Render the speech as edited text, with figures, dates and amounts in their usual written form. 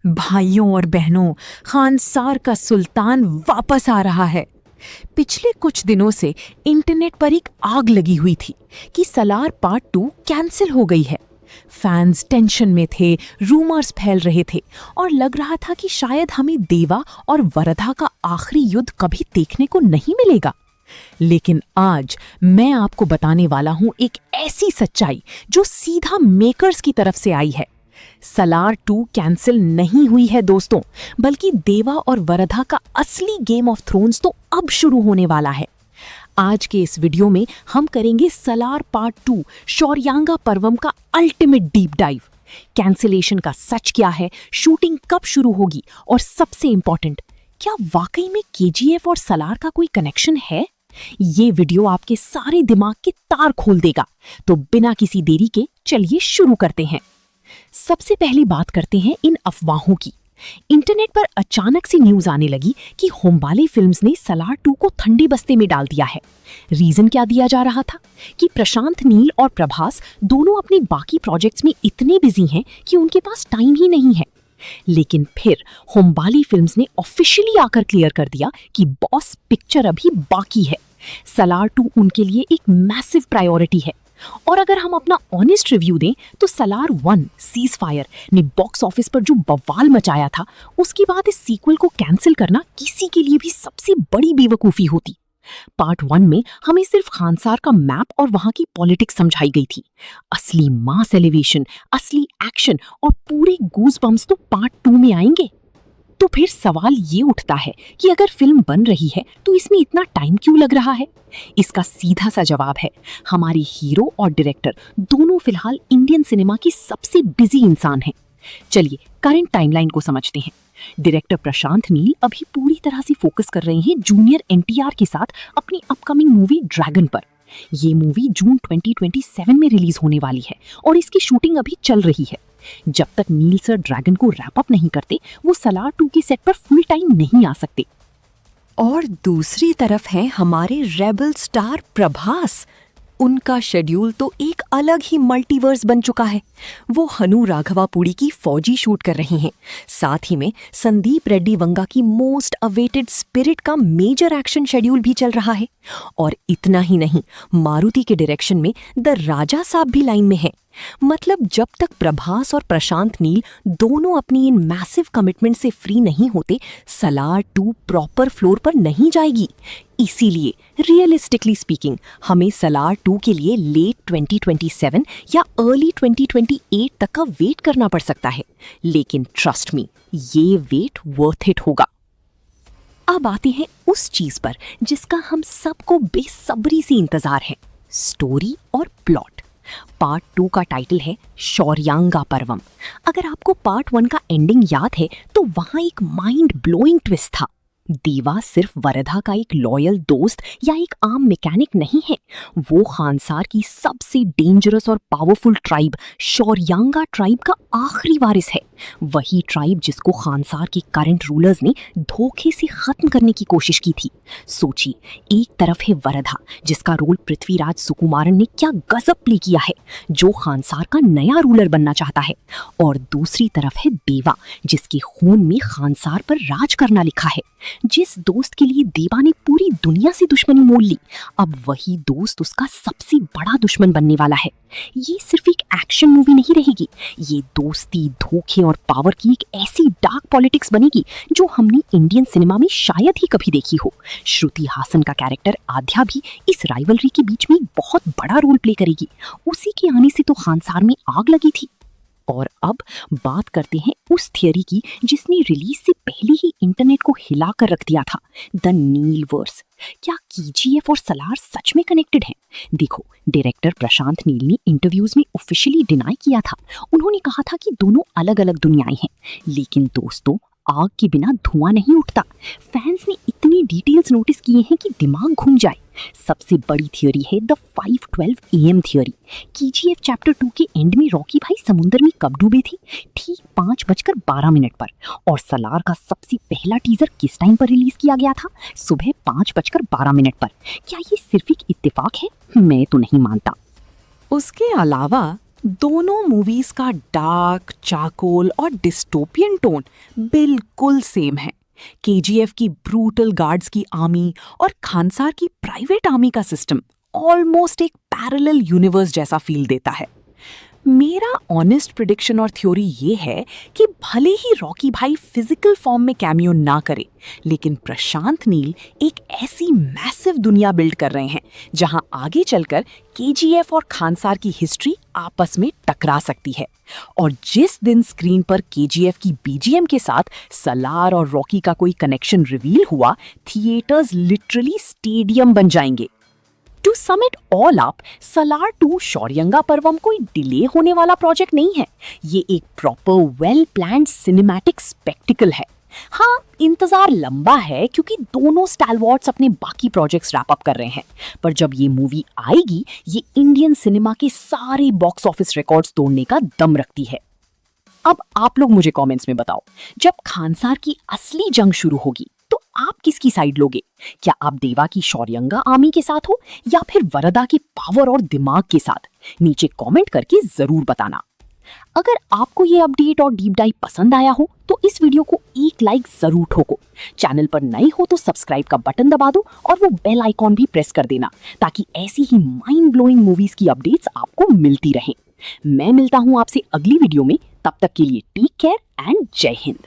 भाइयों और बहनों, खानसार का सुल्तान वापस आ रहा है। पिछले कुछ दिनों से इंटरनेट पर एक आग लगी हुई थी कि सलार पार्ट 2 कैंसिल हो गई है। फैंस टेंशन में थे, रूमर्स फैल रहे थे और लग रहा था कि शायद हमें देवा और वरदा का आखिरी युद्ध कभी देखने को नहीं मिलेगा। लेकिन आज मैं आपको बताने वाला हूं एक ऐसी सच्चाई जो सीधा मेकर्स की तरफ से आई है। सलार 2 कैंसिल नहीं हुई है दोस्तों, बल्कि देवा और वरदा का असली गेम ऑफ थ्रोन्स तो अब शुरू होने वाला है। आज के इस वीडियो में हम करेंगे सलार पार्ट 2 शौर्यांगा पर्वम का अल्टीमेट डीप डाइव। कैंसिलेशन का सच क्या है, शूटिंग कब शुरू होगी और सबसे इंपॉर्टेंट, क्या वाकई में केजीएफ और सलार का कोई कनेक्शन है? ये वीडियो आपके सारे दिमाग के तार खोल देगा। तो बिना किसी देरी के चलिए शुरू करते हैं। सबसे पहली बात करते हैं इन अफवाहों की। इंटरनेट पर अचानक से न्यूज आने लगी कि होम्बाले फिल्म्स ने सलार 2 को ठंडे बस्ते में डाल दिया है। रीजन क्या दिया जा रहा था कि प्रशांत नील और प्रभास दोनों अपने बाकी प्रोजेक्ट्स में इतने बिजी हैं कि उनके पास टाइम ही नहीं है। लेकिन फिर होम्बाले फिल्म्स ने ऑफिशियली आकर क्लियर कर दिया कि बॉस पिक्चर अभी बाकी है। सलार 2 उनके लिए एक मैसिव प्रायोरिटी है। और अगर हम अपना ऑनेस्ट रिव्यू दें तो सलार 1 सीज फायर ने बॉक्स ऑफिस पर जो बवाल मचाया था, उसके बाद इस सीक्वल को कैंसिल करना किसी के लिए भी सबसे बड़ी बेवकूफ़ी होती। पार्ट 1 में हमें सिर्फ खानसार का मैप और वहां की पॉलिटिक्स समझाई गई थी। असली मास एलिवेशन, असली एक्शन और पूरे गूज बम्स तो पार्ट 2 में आएंगे। तो फिर सवाल ये उठता है कि अगर फिल्म बन रही है तो इसमें इतना टाइम क्यों लग रहा है? इसका सीधा सा जवाब है, हमारे हीरो और डायरेक्टर दोनों फिलहाल इंडियन सिनेमा की सबसे बिजी इंसान हैं। चलिए करंट टाइमलाइन को समझते हैं। डायरेक्टर प्रशांत नील अभी पूरी तरह से फोकस कर रहे हैं जूनियर एनटीआर के साथ अपनी अपकमिंग मूवी ड्रैगन पर। ये मूवी जून 2027 में रिलीज होने वाली है और इसकी शूटिंग अभी चल रही है। जब तक नील सर ड्रैगन को रैप अप नहीं करते, वो सलार 2 के सेट पर फुल टाइम नहीं आ सकते। और दूसरी तरफ है हमारे रेबल स्टार प्रभास। उनका शेड्यूल तो एक अलग ही मल्टीवर्स बन चुका है। वो हनु राघवापुड़ी की फौजी शूट कर रही हैं। साथ ही में संदीप रेड्डी वंगा की मोस्ट अवेटेड स्पिरिट का मेजर एक्शन शेड्यूल भी चल रहा है। और इतना ही नहीं, मारुति के डायरेक्शन में द राजा साहब भी लाइन में है। मतलब जब तक प्रभास और प्रशांत नील दोनों अपनी इन मैसिव कमिटमेंट से फ्री नहीं होते, सलार 2 प्रॉपर फ्लोर पर नहीं जाएगी। इसीलिए रियलिस्टिकली स्पीकिंग हमें सलार 2 के लिए लेट 2027 या अर्ली 2028 तक का वेट करना पड़ सकता है। लेकिन ट्रस्ट मी, ये वेट वर्थ इट होगा। अब आते हैं उस चीज पर जिसका हम सबको बेसब्री से इंतजार है, स्टोरी और प्लॉट। पार्ट 2 का टाइटल है शौर्यांगा पर्वम। अगर आपको पार्ट 1 का एंडिंग याद है तो वहां एक माइंड ब्लोइंग ट्विस्ट था। देवा सिर्फ वरदा का एक लॉयल दोस्त या एक आम मैकेनिक नहीं है, वो खानसार की सबसे डेंजरस और पावरफुल ट्राइब शौर्यांगा ट्राइब का आखिरी वारिस है। वही ट्राइब जिसको खानसार के करंट रूलर्स ने धोखे से खत्म करने की कोशिश की थी। सोचिए, एक तरफ है वरदा जिसका रोल पृथ्वीराज सुकुमारन ने क्या गजब प्ले किया है, जो खानसार का नया रूलर बनना चाहता है। और दूसरी तरफ है देवा जिसके खून में खानसार पर राज करना लिखा है। जिस दोस्त के लिए देवा ने पूरी दुनिया से दुश्मनी मोल ली, अब वही दोस्त उसका सबसे बड़ा दुश्मन बनने वाला है। ये सिर्फ एक एक्शन मूवी नहीं रहेगी, ये दोस्ती, धोखे और पावर की एक ऐसी डार्क पॉलिटिक्स बनेगी जो हमने इंडियन सिनेमा में शायद ही कभी देखी हो। श्रुति हासन का कैरेक्टर आध्या भी इस राइवलरी के बीच में बहुत बड़ा रोल प्ले करेगी। उसी के आने से तो खानसार में आग लगी थी। और अब बात करते हैं उस थियरी की जिसने रिलीज से पहले ही इंटरनेट को हिलाकर रख दिया था, द नीलवर्स। क्या केजीएफ और सलार सच में कनेक्टेड हैं? देखो, डायरेक्टर प्रशांत नील ने इंटरव्यूज में ऑफिशियली डिनाई किया था। उन्होंने कहा था कि दोनों अलग अलग दुनियाएं हैं, लेकिन दोस्तों, आग के बिना धुआं नहीं उठता। फैंस ने इतनी डिटेल्स नोटिस किए हैं कि दिमाग घूम जाए। सबसे बड़ी थियोरी है the 512 AM theory. KGF chapter 2 के एंड में रॉकी भाई समुद्र में कब डूबे थे? ठीक 5:12 पर। और सलार का सबसे पहला टीजर किस टाइम पर रिलीज किया गया था? सुबह 5:12 पर। क्या ये सिर्फ एक इत्तेफाक है? मैं तो नहीं मानता। उसके अलावा दोनों मूवीज का डार्क, चारकोल और डिस्टोपियन टोन बिल्कुल सेम है। केजीएफ की ब्रूटल गार्ड्स की आर्मी और खानसार की प्राइवेट आर्मी का सिस्टम ऑलमोस्ट एक पैरेलल यूनिवर्स जैसा फील देता है। मेरा ऑनेस्ट प्रिडिक्शन और थ्योरी ये है कि भले ही रॉकी भाई फिजिकल फॉर्म में कैमियो ना करे, लेकिन प्रशांत नील एक ऐसी मैसिव दुनिया बिल्ड कर रहे हैं जहां आगे चलकर केजीएफ और खानसार की हिस्ट्री आपस में टकरा सकती है। और जिस दिन स्क्रीन पर केजीएफ की बीजीएम के साथ सलार और रॉकी का कोई कनेक्शन रिवील हुआ, थिएटर्स लिटरली स्टेडियम बन जाएंगे। To sum it all up, Salaar 2 Shouryanga Parvam कोई डिले होने वाला प्रोजेक्ट नहीं है। ये एक proper well planned cinematic spectacle है। हाँ, इंतजार लंबा है क्योंकि दोनों स्टालवॉर्ड्स अपने बाकी प्रोजेक्ट्स रैप अप कर रहे हैं, पर जब ये मूवी आएगी, ये इंडियन सिनेमा के सारे बॉक्स ऑफिस रिकॉर्ड्स तोड़ने का दम रखती है। अब आप लोग मुझे कमेंट्स में बताओ, जब खानसार की असली जंग शुरू होगी तो आप किसकी साइड लोगे? क्या आप देवा की शौर्यंगा आर्मी के साथ हो या फिर वरदा के पावर और दिमाग के साथ? नीचे कमेंट करके जरूर बताना। अगर आपको ये अपडेट और डीप डाइव पसंद आया हो तो इस वीडियो को एक लाइक जरूर ठोको। चैनल पर नए हो तो सब्सक्राइब का बटन दबा दो और वो बेल आइकॉन भी प्रेस कर देना, ताकि ऐसी ही माइंड ब्लोइंग मूवीज की अपडेट्स आपको मिलती रहें। मैं मिलता हूं आपसे अगली वीडियो में, तब तक के लिए टेक केयर एंड जय हिंद।